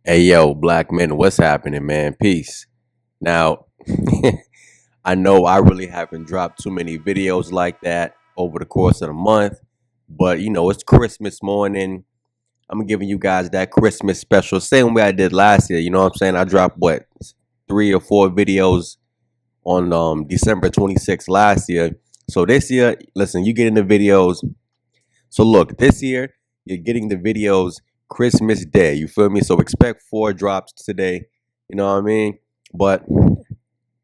Hey yo, black men, what's happening, man? Peace. Now, I know I really haven't dropped too many videos like that over the course of the month, but it's Christmas morning. I'm giving you guys that Christmas special, same way I did last year. You know what I'm saying? I dropped what 3 or 4 videos on December 26th last year. So this year, listen, you get in the videos. So look, this year you're getting the videos Christmas Day. You feel me? So expect 4 drops today. You know what I mean? But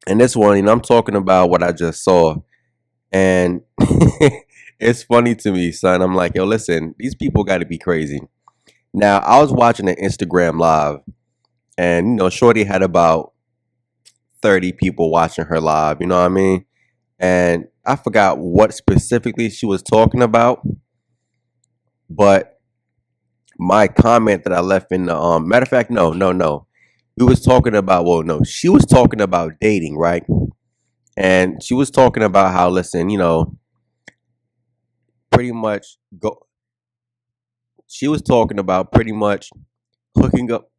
in this one, I'm talking about what I just saw, and it's funny to me, son. I'm like, yo, listen, these people got to be crazy. Now, I was watching an Instagram live, and Shorty had about 30 people watching her live. You know what I mean? And I forgot what specifically she was talking about, but my comment that I left in the matter of fact, no. We was talking about she was talking about dating, right? And she was talking about how listen, pretty much go she was talking about pretty much hooking up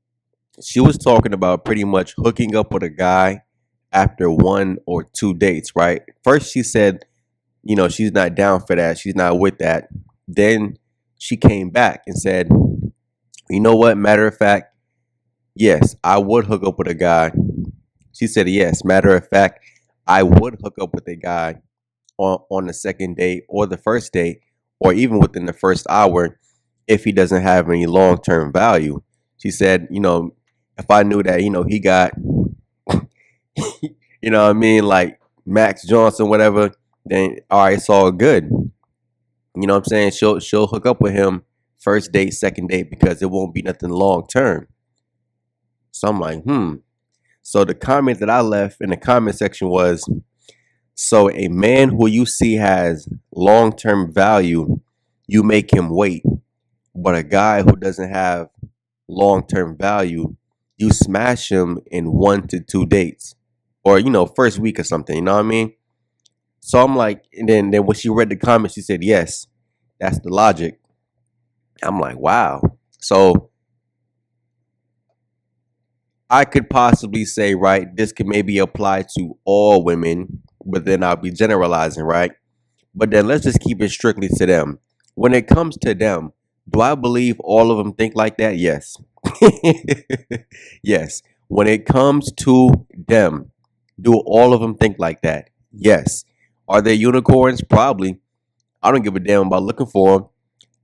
she was talking about pretty much hooking up with a guy after 1 or 2 dates, right? First she said, she's not down for that, she's not with that. Then she came back and said, you know what, matter of fact, yes, I would hook up with a guy. She said, yes, matter of fact, I would hook up with a guy on the second date or the first date or even within the first hour if he doesn't have any long term value. She said, if I knew that, he got, what I mean, like Max Johnson, whatever, then all right, it's all good. You know what I'm saying? She'll hook up with him first date, second date because it won't be nothing long term. So I'm like, So the comment that I left in the comment section was, so a man who you see has long term value, you make him wait. But a guy who doesn't have long term value, you smash him in 1 to 2 dates. Or, first week or something, you know what I mean? So I'm like, and then when she read the comment, she said, yes, that's the logic. I'm like, wow. So I could possibly say, right, this could maybe apply to all women, but then I'll be generalizing, right? But then let's just keep it strictly to them. When it comes to them, do I believe all of them think like that? Yes. Yes. When it comes to them, do all of them think like that? Yes. Are they unicorns? Probably. I don't give a damn about looking for them.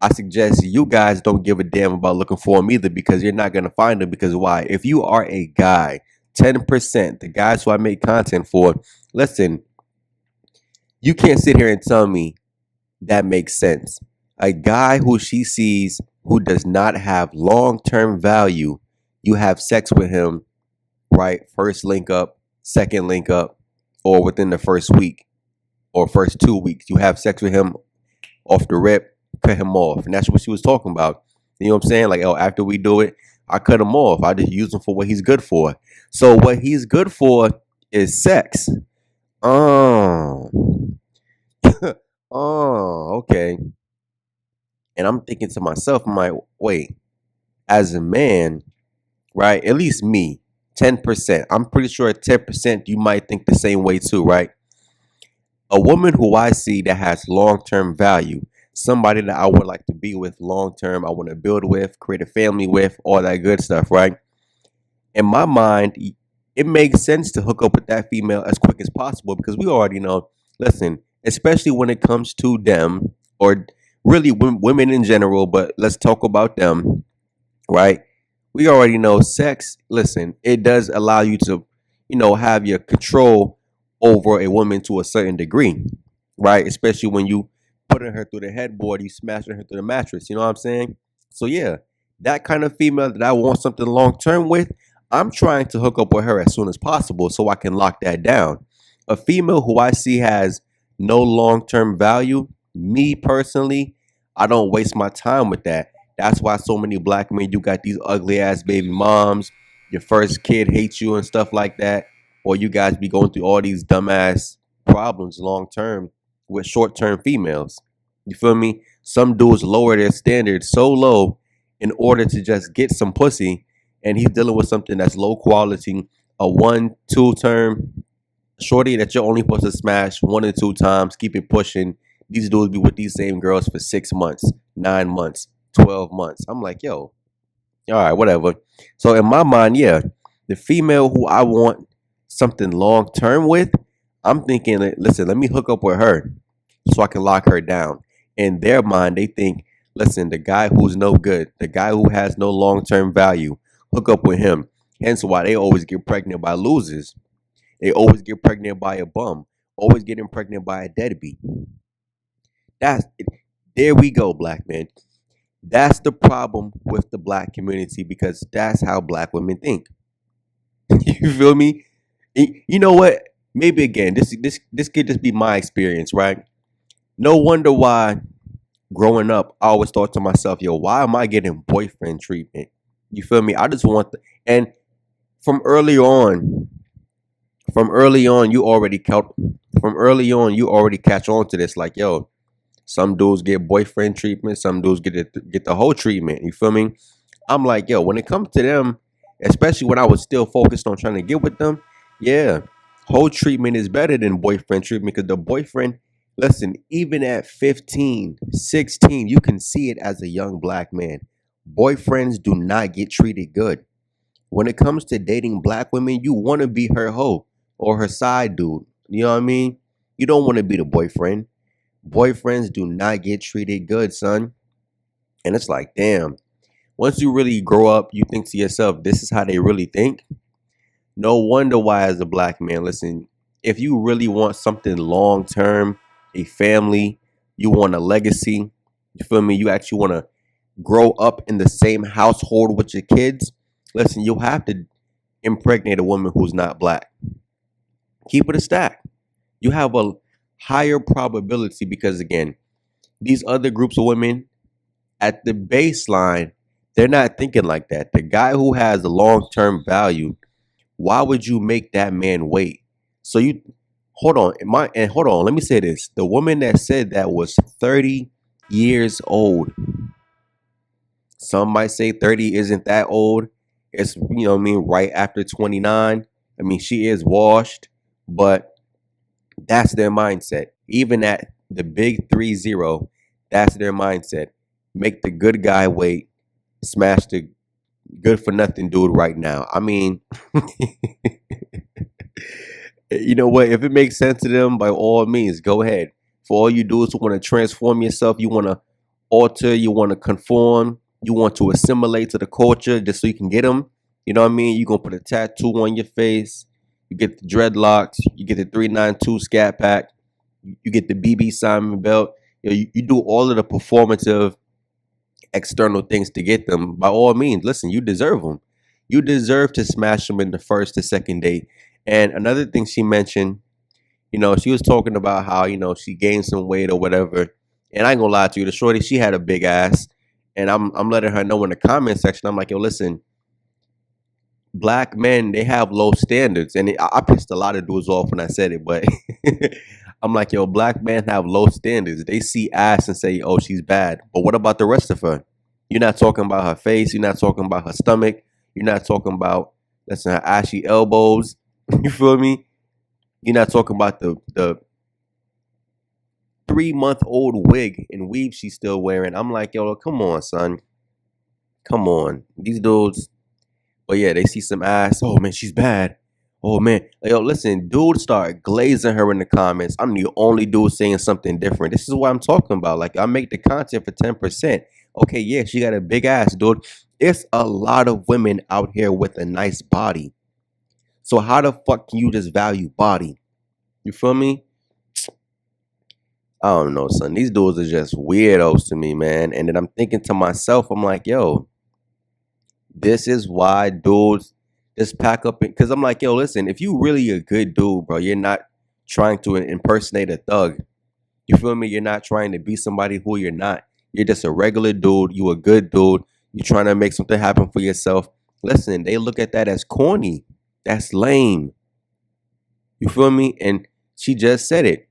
I suggest you guys don't give a damn about looking for them either because you're not going to find them. Because why? If you are a guy, 10%, the guys who I make content for, listen, you can't sit here and tell me that makes sense. A guy who she sees who does not have long term value, you have sex with him, right? First link up, second link up, or within the first week or first 2 weeks, you have sex with him off the rip, cut him off. And that's what she was talking about. You know what I'm saying? Like, oh, after we do it, I cut him off. I just use him for what he's good for. So what he's good for is sex. Oh, oh, okay. And I'm thinking to myself, I'm like, wait, as a man, right? At least me, 10%. I'm pretty sure 10% you might think the same way too, right? A woman who I see that has long term value, somebody that I would like to be with long term, I want to build with, create a family with, all that good stuff, right? In my mind, it makes sense to hook up with that female as quick as possible because we already know, listen, especially when it comes to them or really women in general, but let's talk about them, right? We already know sex, listen, it does allow you to, have your control over a woman to a certain degree, right? Especially when you putting her through the headboard, you smashing her through the mattress, you know what I'm saying? So yeah, that kind of female that I want something long term with, I'm trying to hook up with her as soon as possible so I can lock that down. A female who I see has no long term value, me personally, I don't waste my time with that. That's why so many black men, you got these ugly ass baby moms. Your first kid hates you and stuff like that. Or you guys be going through all these dumbass problems long term with short term females. You feel me? Some dudes lower their standards so low in order to just get some pussy. and he's dealing with something that's low quality, a 1-2 term shorty that you're only supposed to smash 1 or 2 times, keep it pushing. These dudes be with these same girls for 6 months, 9 months, 12 months. I'm like, yo, all right, whatever. So in my mind, yeah, the female who I want something long term with, I'm thinking, listen, let me hook up with her so I can lock her down. In their mind, they think, listen, the guy who's no good, the guy who has no long term value, hook up with him. Hence why they always get pregnant by losers. They always get pregnant by a bum, always getting pregnant by a deadbeat. That's there we go, black man. That's the problem with the black community because that's how black women think. You feel me? You know what? Maybe again, this could just be my experience, right? No wonder why growing up, I always thought to myself, yo, why am I getting boyfriend treatment? You feel me? I just want and from early on, from early on, you already count from early on, you already catch on to this. Like, yo, some dudes get boyfriend treatment, some dudes get the whole treatment. You feel me? I'm like, yo, when it comes to them, especially when I was still focused on trying to get with them, yeah, whole treatment is better than boyfriend treatment because the boyfriend, listen, even at 15, 16, you can see it as a young black man. Boyfriends do not get treated good. When it comes to dating black women, you want to be her hoe or her side dude. You know what I mean? You don't want to be the boyfriend. Boyfriends do not get treated good, son. And it's like, damn. Once you really grow up, you think to yourself, this is how they really think. No wonder why, as a black man, listen, if you really want something long term, a family, you want a legacy, you feel me? You actually want to grow up in the same household with your kids. Listen, you'll have to impregnate a woman who's not black. Keep it a stack. You have a higher probability because, again, these other groups of women at the baseline, they're not thinking like that. The guy who has a long term value, why would you make that man wait? So you hold on, let me say this. The woman that said that was 30 years old. Some might say 30 isn't that old. It's what I mean, right after 29. I mean, she is washed, but that's their mindset. Even at the big 30, that's their mindset. Make the good guy wait, smash the good for nothing dude right now. I mean, you know what? If it makes sense to them, by all means, go ahead. For all you dudes who want to transform yourself, you want to alter, you want to conform, you want to assimilate to the culture just so you can get them. You know what I mean? You're going to put a tattoo on your face. You get the dreadlocks. You get the 392 scat pack. You get the BB Simon belt. You do all of the performative external things to get them. By all means, listen, you deserve them. You deserve to smash them in the first or second date. And another thing she mentioned, she was talking about how, she gained some weight or whatever. And I ain't gonna lie to you, the shorty, she had a big ass. And I'm letting her know in the comment section, I'm like, yo, listen, black men, they have low standards. And I pissed a lot of dudes off when I said it, but I'm like, yo, black men have low standards. They see ass and say, oh, she's bad. But what about the rest of her? You're not talking about her face. You're not talking about her stomach. You're not talking about, listen, her ashy elbows. You feel me? You're not talking about the 3-month-old wig and weave she's still wearing. I'm like, yo, come on, son. Come on. These dudes, but yeah, they see some ass. Oh man, she's bad. Oh man. Yo, listen, dudes start glazing her in the comments. I'm the only dude saying something different. This is what I'm talking about. Like, I make the content for 10%. Okay, yeah, she got a big ass, dude. There's a lot of women out here with a nice body. So how the fuck can you just value body? You feel me? I don't know, son. These dudes are just weirdos to me, man. And then I'm thinking to myself, I'm like, yo, this is why dudes just pack up. Because I'm like, yo, listen, if you really a good dude, bro, you're not trying to impersonate a thug. You feel me? You're not trying to be somebody who you're not. You're just a regular dude. You a good dude. You're trying to make something happen for yourself. Listen, they look at that as corny. That's lame. You feel me? And she just said it.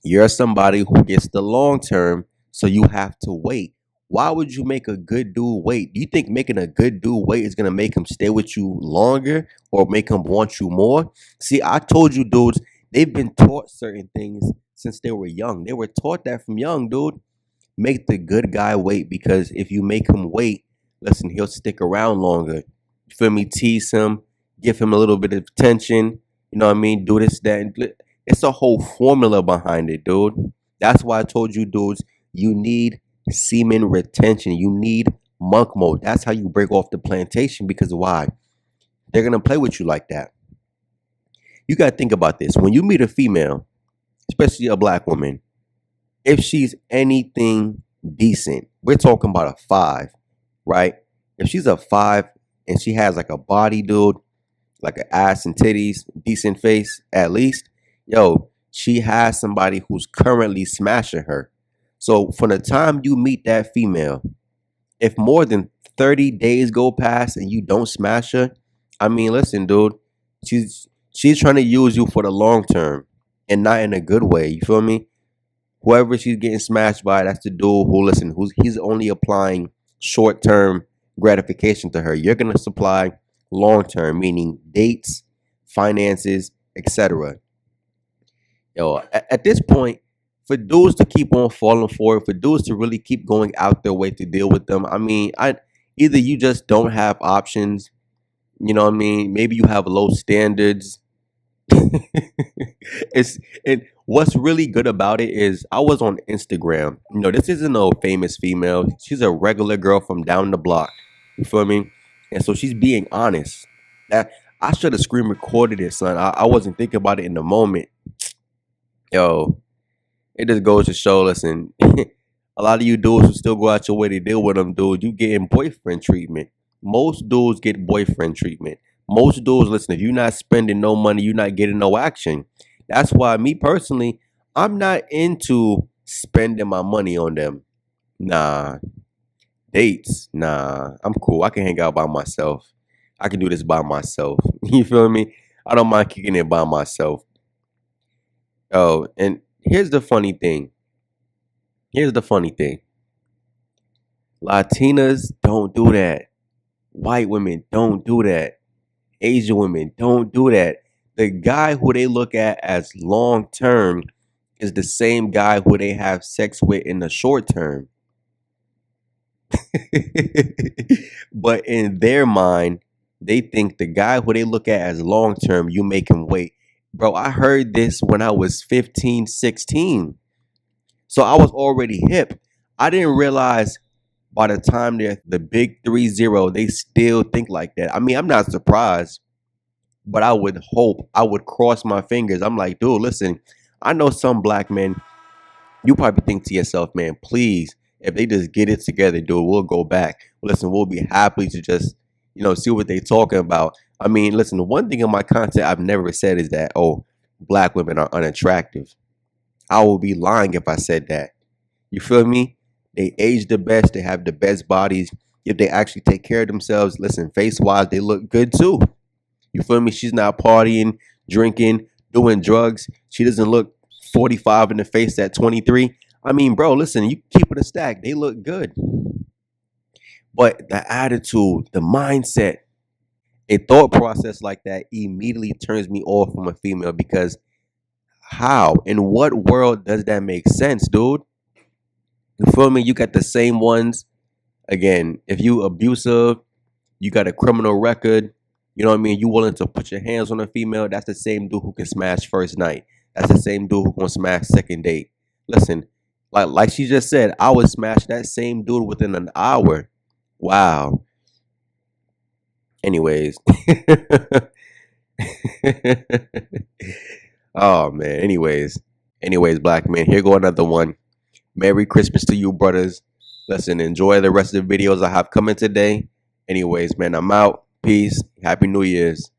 You're somebody who gets the long term, so you have to wait. Why would you make a good dude wait? Do you think making a good dude wait is gonna make him stay with you longer or make him want you more? See, I told you, dudes, they've been taught certain things since they were young. They were taught that from young, dude. Make the good guy wait, because if you make him wait, listen, he'll stick around longer. You feel me? Tease him, give him a little bit of attention. You know what I mean? Do this, that. It's a whole formula behind it, dude. That's why I told you, dudes, you need semen retention. You need monk mode. That's how you break off the plantation, because why? They're going to play with you like that. You got to think about this. When you meet a female, especially a black woman, if she's anything decent, we're talking about a 5, right? If she's a 5 and she has like a body, dude, like an ass and titties, decent face at least, yo, she has somebody who's currently smashing her. So from the time you meet that female, if more than 30 days go past and you don't smash her, I mean, listen, dude, she's trying to use you for the long term and not in a good way. You feel me? Whoever she's getting smashed by, that's the dude who, listen, he's only applying short term gratification to her. You're gonna supply long term, meaning dates, finances, etc. Yo, at this point, for dudes to keep on falling for it, for dudes to really keep going out their way to deal with them, I mean, I either you just don't have options, you know what I mean? Maybe you have low standards. It's and what's really good about it is I was on Instagram. You know, this isn't no famous female. She's a regular girl from down the block. You feel me? And so she's being honest. That I should have screen recorded it, son. I wasn't thinking about it in the moment. Yo, it just goes to show, listen, a lot of you dudes who still go out your way to deal with them, dude, you getting boyfriend treatment. Most dudes get boyfriend treatment. Most dudes, listen, if you're not spending no money, you're not getting no action. That's why, me personally, I'm not into spending my money on them. Nah, dates, nah, I'm cool. I can hang out by myself. I can do this by myself. You feel me? I don't mind kicking it by myself. Oh, and here's the funny thing. Here's the funny thing. Latinas don't do that. White women don't do that. Asian women don't do that. The guy who they look at as long term is the same guy who they have sex with in the short term. But in their mind, they think the guy who they look at as long term, you make him wait. Bro, I heard this when I was 15, 16. So I was already hip. I didn't realize by the time they're the big 3-0, they still think like that. I mean, I'm not surprised, but I would hope, I would cross my fingers. I'm like, dude, listen, I know some black men, you probably think to yourself, man, please, if they just get it together, dude, we'll go back. Listen, we'll be happy to just, see what they talking about. I mean, listen, the one thing in my content I've never said is that, oh, black women are unattractive. I would be lying if I said that. You feel me? They age the best. They have the best bodies. If they actually take care of themselves, listen, face-wise, they look good too. You feel me? She's not partying, drinking, doing drugs. She doesn't look 45 in the face at 23. I mean, bro, listen, you keep it a stack. They look good. But the attitude, the mindset, a thought process like that immediately turns me off from a female, because how? In what world does that make sense, dude? You feel me? You got the same ones. Again, if you abusive, you got a criminal record, you know what I mean? You willing to put your hands on a female, that's the same dude who can smash first night. That's the same dude who can smash second date. Listen, like she just said, I would smash that same dude within an hour. Wow. Anyways. Oh man. Anyways, black man, here go another one. Merry Christmas to you, brothers. Listen, enjoy the rest of the videos I have coming today. Anyways, man, I'm out. Peace. Happy New Year's.